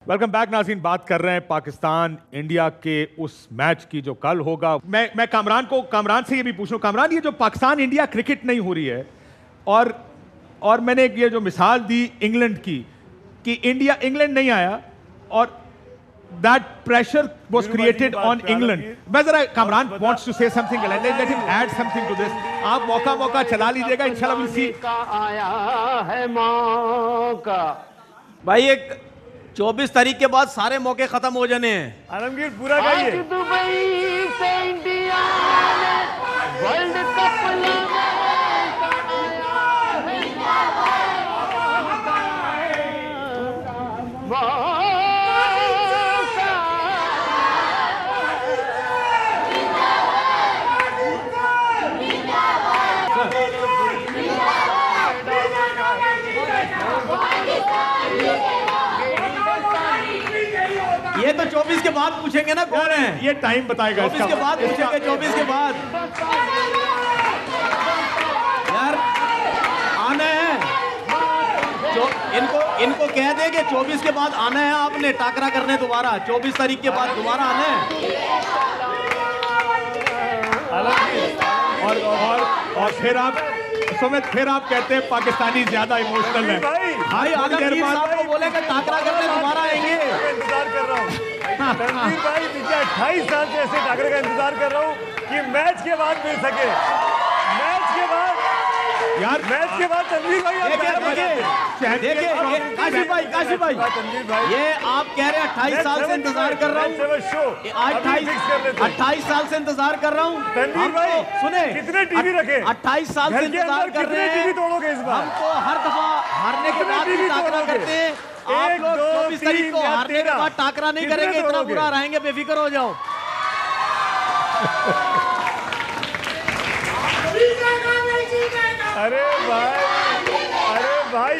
Welcome back नाज़रीन। बात कर रहे हैं पाकिस्तान इंडिया के उस मैच की जो कल होगा। मैं कामरान से ये भी पूछूं, कामरान ये जो पाकिस्तान इंडिया क्रिकेट नहीं हो रही है और मैंने ये जो मिसाल दी इंग्लैंड की कि इंग्लैंड नहीं आया और that pressure was created on England. मैं जरा Kamran wants to say something, let him add something to this. आप मौका चला लीजिएगा, इंशाल्लाह विल सी। आया है मौका भाई, एक 24 तारीख के बाद सारे मौके खत्म हो जाने हैं। आलमगीर पूरा गाइए। आज दुबई से इंडिया वर्ल्ड कप ये तो 24 के बाद पूछेंगे ना कौन है, ये टाइम बताएगा। 24 के बाद पूछेंगे, 24 के बाद यार आना है। इनको कह दे कि 24 के बाद आना है, आपने टाकरा करने दोबारा 24 तारीख के बाद दोबारा आना है। और फिर आप कहते हैं पाकिस्तानी ज्यादा इमोशनल है। भाई आलमगीर साहब को बोले कि टाकरा करने दोबारा आएंगे। इंतजार कर रहा हूँ तनवीर भाई, पिछले 28 साल से ऐसे टाकरे का इंतजार कर रहा हूँ कि मैच के बाद मिल सके। मैच के बाद तनवीर भाई देखिए काशिफ भाई ये आप कह रहे हैं 28 साल से इंतजार कर रहा हूँ। 28 साल से इंतजार कर रहा हूँ। तनवीर भाई सुने, कितने टीवी रखे? 28 साल से इंतजार कर रहे हैं। टीवी तोड़ोगे इस बार? हमको हर दफा हारने के बाद भी टाकरा करते हैं। आप लोग 24 तारीख को हारने के बाद टाकरा नहीं करेंगे, इतना बुरा रहेंगे, बेफिक्र हो जाओ। अरे भाई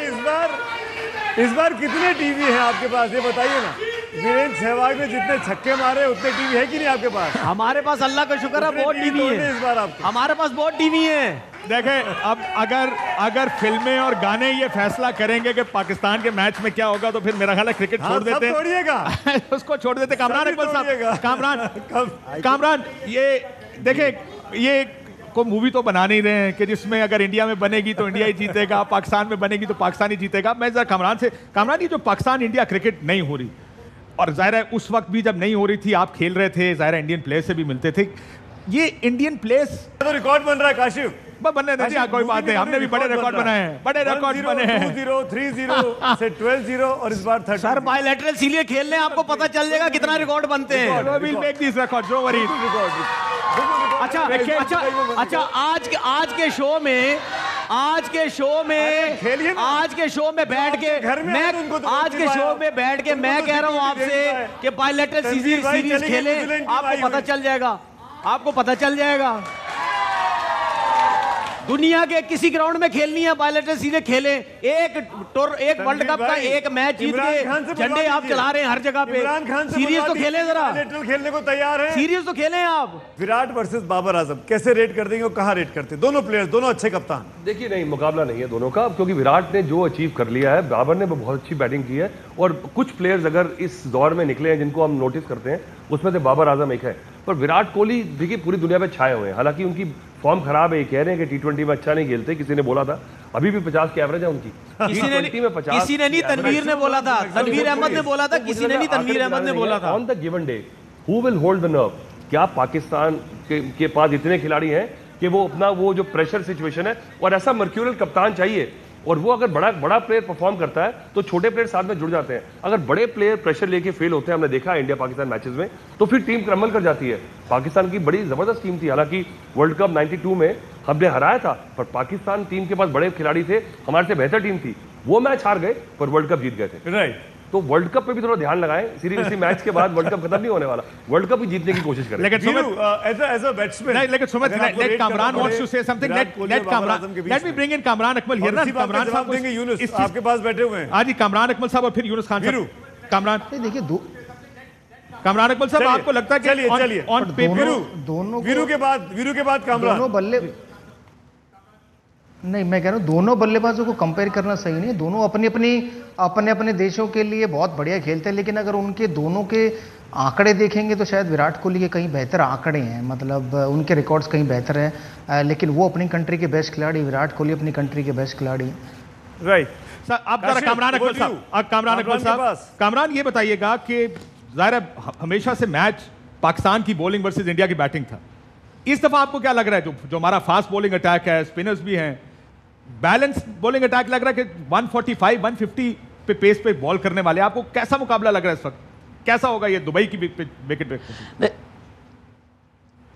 इस बार कितने टीवी हैं आपके पास, ये बताइए ना। वीरेंद्र सहवाग ने जितने छक्के मारे उतने टीवी है कि नहीं आपके पास? हमारे पास अल्लाह का शुक्र है बहुत टीवी है इस बार आपको। हमारे पास बहुत टीवी है। देखें, अब अगर फिल्में और गाने ये फैसला करेंगे कि पाकिस्तान के मैच में क्या होगा तो फिर मेरा ख्याल है क्रिकेट छोड़ देते हैं। उसको छोड़ देते। कामरान अकमल साहब, कामरान ये देखें, ये को मूवी तो बना नहीं रहे हैं कि जिसमें अगर इंडिया में बनेगी तो इंडिया ही जीतेगा, पाकिस्तान में बनेगी तो पाकिस्तान ही जीतेगा। मैं जरा कामरान ये जो पाकिस्तान इंडिया क्रिकेट नहीं हो रही, और जाहिर है उस वक्त भी जब नहीं हो रही थी आप खेल रहे थे, जाहिर है इंडियन प्लेयर्स से भी मिलते थे। ये इंडियन प्लेयर्स तो रिकॉर्ड बन रहा है काशिफ, बनने दीजिए, कोई बात नहीं। हमने भी बड़े रिकॉर्ड बनाए हैं, बड़े रिकॉर्ड बने हैं। 2-0, 3-0 से 12-0 और इस बार 30। सर बायलैटरल सीरियल खेल लें, आपको पता चल जाएगा कितना रिकॉर्ड बनते हैं। We'll make these records, don't worry. अच्छा आज के शो में बैठ के मैं कह रहा हूं आपसे कि बायलैटरल सीरीज खेलें, आपको पता चल जाएगा। दुनिया के किसी ग्राउंड में खेलनी है बायलैटरल सीरीज खेलें। एक वर्ल्ड कप का एक मैच जीत के झंडे आप चला रहे हैं हर जगह पे। सीरीज तो खेलें, जरा खेलने को तैयार है। सीरीज तो खेलें आप। विराट वर्सेस बाबर आजम कैसे रेट कर देंगे और कहां रेट करते हैं? दोनों प्लेयर्स, दोनों अच्छे कप्तान। देखिए, नहीं मुकाबला नहीं है दोनों का, क्योंकि विराट ने जो अचीव कर लिया है, बाबर ने बहुत अच्छी बैटिंग की है। और कुछ प्लेयर्स अगर इस दौर में निकले हैं जिनको हम नोटिस करते हैं, उसमें से बाबर आजम एक है। पर विराट कोहली देखिए पूरी दुनिया में छाए हुए हैं। हालांकि उनकी फॉर्म खराब है, कह रहे हैं कि T20 में अच्छा नहीं खेलते, किसी ने बोला था। अभी भी 50 की एवरेज है उनकी। किसी ने नहीं, तनवीर ने बोला था, तनवीर अहमद ने बोला था, किसी ने नहीं, तनवीर अहमद ने बोला था। On the given day who will hold the nerve? क्या पाकिस्तान के पास इतने खिलाड़ी हैं कि वो अपना वो जो प्रेशर सिचुएशन है, और ऐसा मर्क्यूरियल कप्तान चाहिए, और वो अगर बड़ा प्लेयर परफॉर्म करता है तो छोटे प्लेयर साथ में जुड़ जाते हैं। अगर बड़े प्लेयर प्रेशर लेके फेल होते हैं, हमने देखा इंडिया पाकिस्तान मैचेस में, तो फिर टीम क्रमल कर जाती है। पाकिस्तान की बड़ी जबरदस्त टीम थी, हालांकि वर्ल्ड कप 92 में हमने हराया था, पर पाकिस्तान टीम के पास बड़े खिलाड़ी थे, हमारे से बेहतर टीम थी। वो मैच हार गए पर वर्ल्ड कप जीत गए थे। राइट। तो वर्ल्ड कप पे भी थोड़ा ध्यान लगाएं। सीरीज इसी मैच के बाद वर्ल्ड कप खत्म नहीं होने वाला, वर्ल्ड कप भी जीतने की कोशिश करें। लेकिन एज अ बैट्समैन, लेकिन Sumit, let Kamran wants to say something. Let me bring in Kamran Akmal here. Kamran साहब देंगे यूनुस आपके पास बैठे हुए हैं। आज ही कामरान अकमल साहब और फिर यूनुस खान साहब। कामरान, देखिए कामरान अकमल साहब, आपको लगता है कि ऑन पेपर दोनों वीरू के बाद कामरान दोनों बल्ले नहीं, मैं कह रहा हूँ दोनों बल्लेबाजों को कंपेयर करना सही नहीं है। दोनों अपने अपने देशों के लिए बहुत बढ़िया खेलते हैं, लेकिन अगर उनके दोनों के आंकड़े देखेंगे तो शायद विराट कोहली के कहीं बेहतर आंकड़े हैं, मतलब उनके रिकॉर्ड्स कहीं बेहतर हैं, लेकिन वो अपनी कंट्री के बेस्ट खिलाड़ी, विराट कोहली अपनी कंट्री के बेस्ट खिलाड़ी। राइट सर, अब जरा कामरान अकबर साहब, कामरान ये बताइएगा कि ज़ाहिर है हमेशा से मैच पाकिस्तान की बॉलिंग वर्सेस इंडिया की बैटिंग था। इस दफा आपको क्या लग रहा है, जो हमारा फास्ट बॉलिंग अटैक है, स्पिनर्स भी हैं, बैलेंस बॉलिंग अटैक लग रहा है कि 145 150 पे पेस पे बॉल करने वाले, आपको कैसा मुकाबला लग रहा है इस वक्त? कैसा होगा ये दुबई की विकेट पे?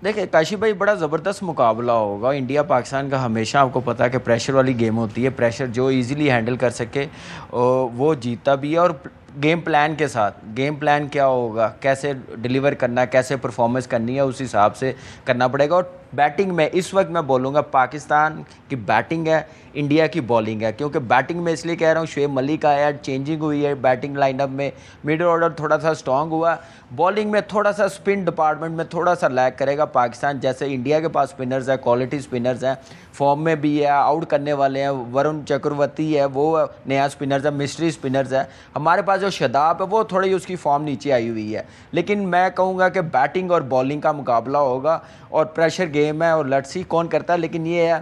देखिए काशी भाई, बड़ा ज़बरदस्त मुकाबला होगा। इंडिया पाकिस्तान का हमेशा आपको पता है कि प्रेशर वाली गेम होती है। प्रेशर जो इजीली हैंडल कर सके वो जीता भी है। और गेम प्लान के साथ, गेम प्लान क्या होगा, कैसे डिलीवर करना है, कैसे परफॉर्मेंस करनी है, उस हिसाब से करना पड़ेगा। और बैटिंग में इस वक्त मैं बोलूँगा पाकिस्तान की बैटिंग है, इंडिया की बॉलिंग है। क्योंकि बैटिंग में इसलिए कह रहा हूँ, शुएब मलिक आया, चेंजिंग हुई है बैटिंग लाइनअप में, मिडिल ऑर्डर थोड़ा सा स्ट्रॉन्ग हुआ। बॉलिंग में थोड़ा सा स्पिन डिपार्टमेंट में थोड़ा सा लैग करेगा पाकिस्तान। जैसे इंडिया के पास स्पिनर्स है, क्वालिटी स्पिनर्स हैं, फॉर्म में भी है, आउट करने वाले हैं। वरुण चक्रवर्ती है, वो नया स्पिनर्स है, मिस्ट्री स्पिनर्स है। हमारे पास जो शदाब है वो थोड़ी उसकी फॉर्म नीचे आई हुई है। लेकिन मैं कहूँगा कि बैटिंग और बॉलिंग का मुकाबला होगा और प्रेशर गेम है और लेट्स सी कौन करता है। लेकिन ये है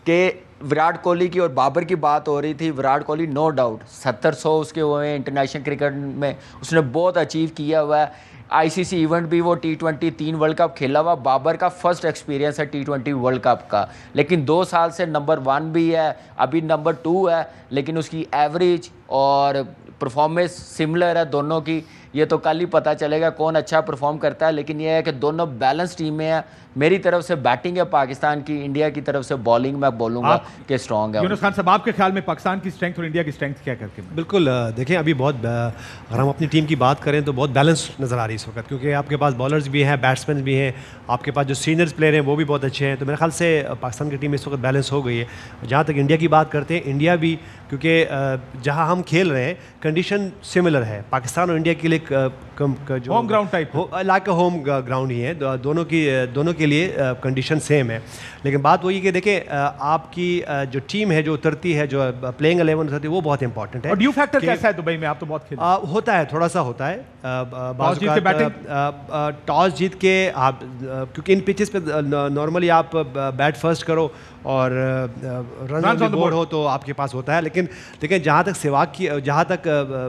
कि विराट कोहली की और बाबर की बात हो रही थी। विराट कोहली नो डाउट 700 उसके हुए हैं इंटरनेशनल क्रिकेट में, उसने बहुत अचीव किया हुआ है। आईसीसी इवेंट भी वो T20 3 वर्ल्ड कप खेला हुआ। बाबर का फर्स्ट एक्सपीरियंस है T20 वर्ल्ड कप का, लेकिन 2 साल से नंबर 1 भी है, अभी नंबर 2 है। लेकिन उसकी एवरेज और परफॉर्मेंस सिमिलर है दोनों की। ये तो कल ही पता चलेगा कौन अच्छा परफॉर्म करता है। लेकिन ये है कि दोनों बैलेंस टीमें हैं। मेरी तरफ से बैटिंग है पाकिस्तान की, इंडिया की तरफ से बॉलिंग मैं बोलूँगा कि स्ट्रॉन्ग है। यूनुस खान साहब, आपके ख्याल में पाकिस्तान की स्ट्रेंथ और इंडिया की स्ट्रेंथ क्या करके? बिल्कुल, देखें अभी बहुत, अगर हम अपनी टीम की बात करें तो बहुत बैलेंस नज़र आ रही है इस वक्त, क्योंकि आपके पास बॉलर्स भी हैं, बैट्समैन भी हैं, आपके पास जो सीनियर्स प्लेयर हैं वो भी बहुत अच्छे हैं। तो मेरे ख्याल से पाकिस्तान की टीम इस वक्त बैलेंस हो गई है। जहाँ तक इंडिया की बात करते हैं, इंडिया भी, क्योंकि जहाँ हम खेल रहे हैं कंडीशन सिमिलर है। पाकिस्तान और इंडिया के लिए जो home ground type like home ground ही है, दोनों के लिए कंडीशन सेम है। लेकिन बात वही कि देखें, आपकी जो टीम है जो उतरती है, जो प्लेइंग 11 उतरती है, वो बहुत इंपॉर्टेंट है। और ड्यू फैक्टर कैसा है दुबई में? आप तो बहुत खेलते होता है, थोड़ा सा होता है। टॉस जीत के आप, क्योंकि इन पिचेस पे नॉर्मली आप बैट फर्स्ट करो और रन ऑन द बोर्ड हो तो आपके पास होता है। लेकिन देखिए, जहाँ तक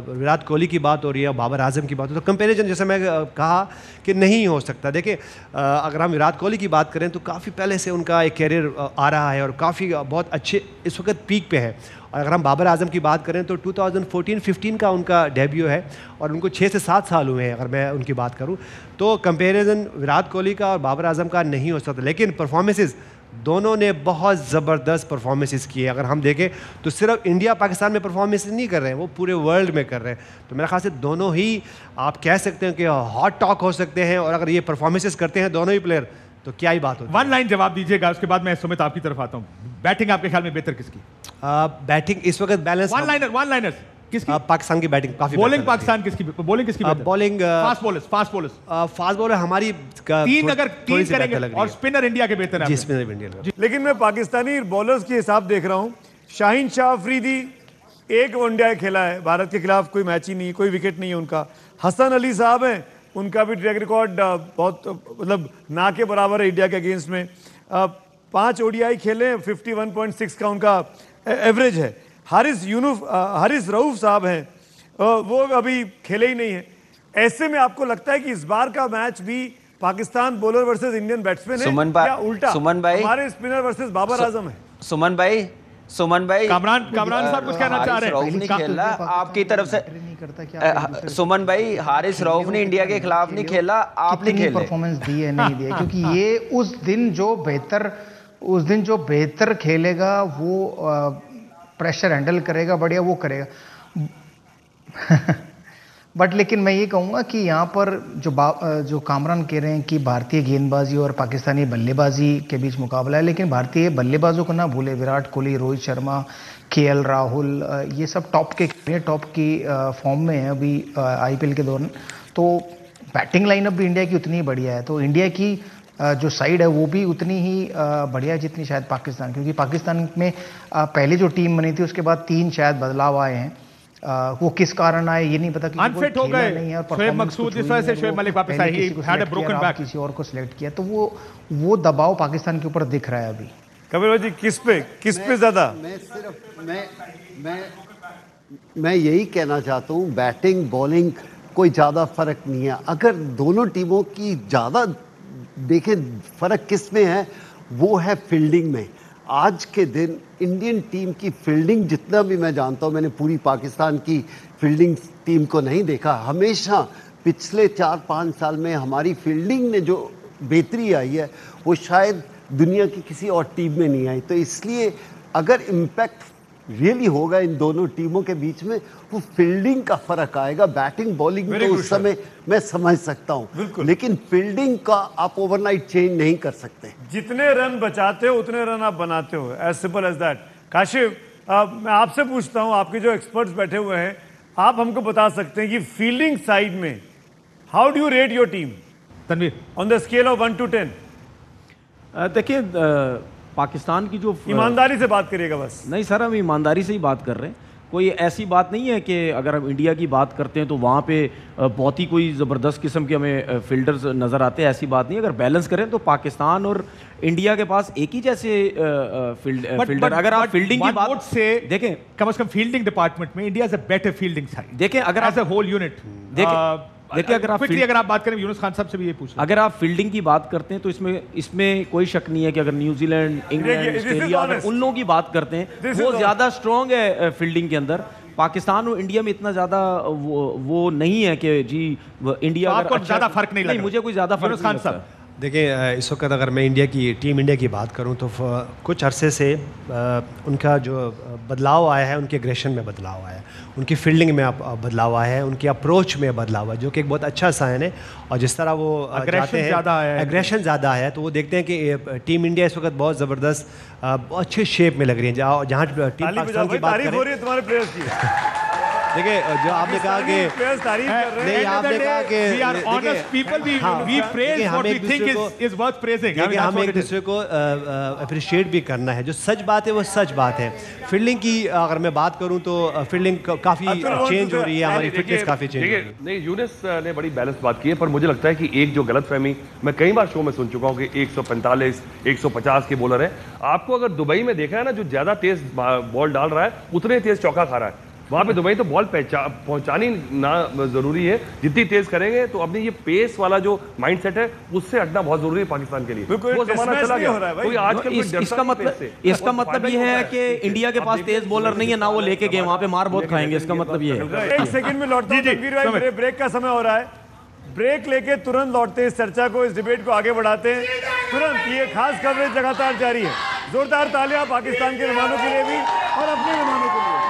विराट कोहली की बात हो रही है, बाबर आजम की बात हो, तो कंपैरिजन जैसे मैं कहा कि नहीं हो सकता। देखिए, अगर हम विराट कोहली की बात करें तो काफ़ी पहले से उनका एक कैरियर आ रहा है और काफ़ी बहुत अच्छे इस वक्त पीक पे है। और अगर हम बाबर आजम की बात करें तो 2014-15 का उनका डेब्यू है और उनको 6 से 7 साल हुए हैं। अगर मैं उनकी बात करूं तो कंपैरिजन विराट कोहली का और बाबर आजम का नहीं हो सकता। लेकिन परफॉर्मेंसेस दोनों ने बहुत ज़बरदस्त परफॉर्मेंसेस किए। अगर हम देखें तो सिर्फ इंडिया पाकिस्तान में परफॉर्मेंस नहीं कर रहे हैं, वो पूरे वर्ल्ड में कर रहे हैं। तो मेरे ख्याल से दोनों ही आप कह सकते हैं कि हॉट टॉक हो सकते हैं। और अगर ये परफॉर्मेंसेस करते हैं दोनों ही प्लेयर तो क्या ही बात होती है। 1 लाइन जवाब दीजिएगा, उसके बाद मैं सुमित आपकी तरफ आता हूँ। बैटिंग आपके ख्याल में बेहतर किसकी? बैटिंग इस वक्त बैलेंस। वन लाइनर किसकी? पाकिस्तान की बैटिंग काफी। बॉलिंग पाकिस्तान किसकी? बॉलिंग किसकी? बॉलिंग फास्ट बॉलर हमारी 3 अगर 3 करेंगे और स्पिनर इंडिया के बेहतर है। Spinner India. लेकिन मैं पाकिस्तानी बॉलर्स के हिसाब देख रहा हूं। शाहीन शाह अफरीदी एक वनडे खेला है भारत के खिलाफ, कोई मैच ही नहीं, कोई विकेट नहीं है उनका। हसन अली साहब हैं, उनका भी ट्रैक रिकॉर्ड बहुत, मतलब ना के बराबर है इंडिया के अगेंस्ट में। 5 ODI खेले, 51.6 का उनका एवरेज है। हारिस रऊफ साहब हैं, वो अभी खेले ही नहीं है। ऐसे में आपको लगता है कि इस बार का मैच भी Pakistan bowler versus Indian batsman है या उल्टा हमारे स्पिनर वर्सेस बाबर आजम है? सुमन भाई कामरान साहब कुछ कहना चाह रहे हैं? नहीं खेला आपकी तरफ से। सुमन भाई, हारिस रऊफ ने इंडिया के खिलाफ नहीं खेला, आपने खेला, परफॉर्मेंस दी है नहीं दिया, क्योंकि ये उस दिन जो बेहतर खेलेगा वो प्रेशर हैंडल करेगा बढ़िया, वो करेगा। बट लेकिन मैं ये कहूँगा कि यहाँ पर जो कामरान कह रहे हैं कि भारतीय गेंदबाजी और पाकिस्तानी बल्लेबाजी के बीच मुकाबला है, लेकिन भारतीय बल्लेबाजों को ना भूले। विराट कोहली, रोहित शर्मा, KL राहुल, ये सब टॉप की फॉर्म में है अभी IPL के दौरान। तो बैटिंग लाइनअप भी इंडिया की उतनी बढ़िया है। तो इंडिया की जो साइड है वो भी उतनी ही बढ़िया है जितनी शायद पाकिस्तान, क्योंकि पाकिस्तान में पहले जो टीम बनी थी उसके बाद 3 शायद बदलाव आए हैं। वो किस कारण आए ये नहीं पता, अनफिट हो गए शोएब मकसूद, इस वजह से शोएब मलिक वापस आए, he had a broken back, किसी और को सिलेक्ट किया, तो वो दबाव पाकिस्तान के ऊपर दिख रहा है अभी। कपिल भाई किस पे ज्यादा? मैं यही कहना चाहता हूँ, बैटिंग बॉलिंग कोई ज़्यादा फर्क नहीं है। अगर दोनों टीमों की ज़्यादा देखें फर्क किस में है, वो है फील्डिंग में। आज के दिन इंडियन टीम की फील्डिंग, जितना भी मैं जानता हूँ, मैंने पूरी पाकिस्तान की फील्डिंग टीम को नहीं देखा, हमेशा पिछले 4-5 साल में हमारी फील्डिंग ने जो बेहतरी आई है वो शायद दुनिया की किसी और टीम में नहीं आई। तो इसलिए अगर इम्पैक्ट रियली होगा इन दोनों टीमों के बीच में, वो फील्डिंग का फर्क आएगा। बैटिंग बॉलिंग तो उस समय मैं समझ सकता हूँ, लेकिन फील्डिंग का आप ओवरनाइट चेंज नहीं कर सकते। जितने रन बचाते हो उतने रन आप बनाते हो, as simple as that. Kashif, मैं आपसे पूछता हूँ, आपके जो एक्सपर्ट्स बैठे हुए हैं, आप हमको बता सकते हैं कि फील्डिंग साइड में how do you rate your team Tanveer on the scale of 1 to 10? देखिए पाकिस्तान की जो ईमानदारी से बात करिएगा बस। नहीं सर, हम ईमानदारी से ही बात कर रहे हैं। कोई ऐसी बात नहीं है कि अगर हम इंडिया की बात करते हैं तो वहाँ पे बहुत ही कोई ज़बरदस्त किस्म के हमें फील्डर्स नज़र आते हैं, ऐसी बात नहीं है। अगर बैलेंस करें तो पाकिस्तान और इंडिया के पास एक ही जैसे फील्डर। अगर आप फील्डिंग की बात से देखें, कम से कम फील्डिंग डिपार्टमेंट में India is a better fielding side. देखें अगर एज अ होल यूनिट देखिए अगर आप बात करें, यूनुस खान साहब से भी ये पूछ, अगर आप फील्डिंग की बात करते हैं तो इसमें कोई शक नहीं है कि अगर न्यूजीलैंड, इंग्लैंड, ऑस्ट्रेलिया, अगर उन लोगों की बात करते हैं वो ज़्यादा स्ट्रॉन्ग है फील्डिंग के अंदर। पाकिस्तान और इंडिया में इतना ज़्यादा वो नहीं है कि जी इंडिया आपको ज़्यादा फर्क नहीं लगा? मुझे कोई ज़्यादा फर्क नहीं लगता। देखिए इस वक्त अगर मैं टीम इंडिया की बात करूं तो कुछ अरसे से उनका जो बदलाव आया है, उनके एग्रेशन में बदलाव आया है, उनकी फील्डिंग में बदलाव आया है, उनकी अप्रोच में बदलाव है, जो कि एक बहुत अच्छा साइन है। और जिस तरह वो एग्रेशन ज़्यादा है तो वो देखते हैं कि टीम इंडिया इस वक्त बहुत ज़बरदस्त अच्छे शेप में लग रही है। जहाँ टीम पाकिस्तान की बात करें, देखिए जो आपने कहा कि नहीं, आपने कहा कि हमें एक दूसरे को अप्रिशिएट भी करना है। जो सच बात है वो सच बात है। फील्डिंग की अगर मैं बात करूं तो फील्डिंग काफ़ी चेंज हो रही है, हमारी फिटनेस काफ़ी चेंज हो रही है। नहीं, यूनुस ने बड़ी बैलेंस बात की है, पर मुझे लगता है कि एक जो गलतफहमी मैं कई बार शो में सुन चुका हूं कि 145 150 के बॉलर है। आपको अगर दुबई में देखा है ना, जो ज्यादा तेज बॉल डाल रहा है उतने तेज चौका खा रहा है। वहां पे दुबई तो बॉल पहुंचानी ना जरूरी है, जितनी तेज करेंगे तो अपनी ये पेस वाला जो माइंडसेट है उससे हटना बहुत जरूरी है पाकिस्तान के लिए। वो जमाना चला गया। कोई आजकल इसका मतलब ये है कि इंडिया के पास तेज बॉलर नहीं है, ना वो लेके गए, वहां पे मार बहुत खाएंगे। इसका मतलब ये है। एक सेकंड में लौटता हूं तनवीर भाई, ब्रेक का समय हो रहा है। ब्रेक लेके तुरंत लौटते हैं, इस चर्चा को, इस डिबेट को आगे बढ़ाते हैं तुरंत। ये खास कवरेज लगातार जारी है। जोरदार तालियां पाकिस्तान के मेहमानों के लिए भी और अपने मेहमानों के लिए।